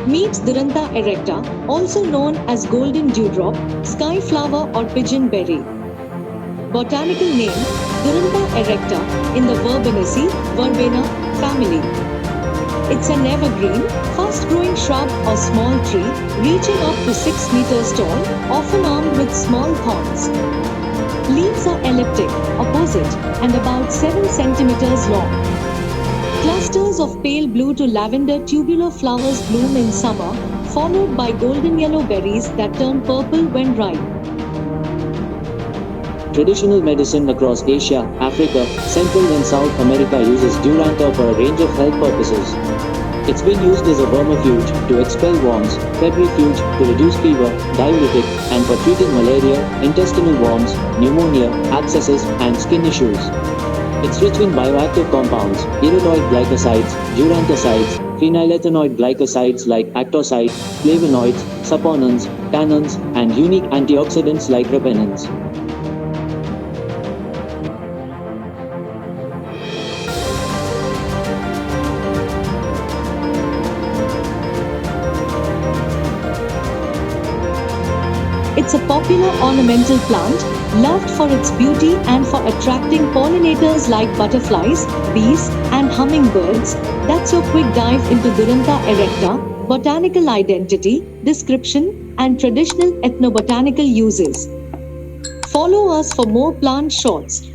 Meet Duranta erecta, also known as Golden Dewdrop, Sky Flower or Pigeon Berry. Botanical name, Duranta erecta, in the Verbenaceae, Verbena family. It's an evergreen, fast-growing shrub or small tree, reaching up to 6 meters tall, often armed with small thorns. Leaves are elliptic, opposite, and about 7 centimeters long. Clusters of pale blue to lavender tubular flowers bloom in summer, followed by golden yellow berries that turn purple when ripe. Traditional medicine across Asia, Africa, Central and South America uses Duranta for a range of health purposes. It's been used as a vermifuge to expel worms, febrifuge to reduce fever, diuretic, and for treating malaria, intestinal worms, pneumonia, abscesses, and skin issues. It's rich in bioactive compounds, erythroid glycosides, duranticides, phenylethanoid glycosides like actoside, flavonoids, saponins, tannins, and unique antioxidants like repenins. It's a popular ornamental plant, loved for its beauty and for attracting pollinators like butterflies, bees, and hummingbirds. That's your quick dive into Duranta erecta, botanical identity, description, and traditional ethnobotanical uses. Follow us for more plant shots.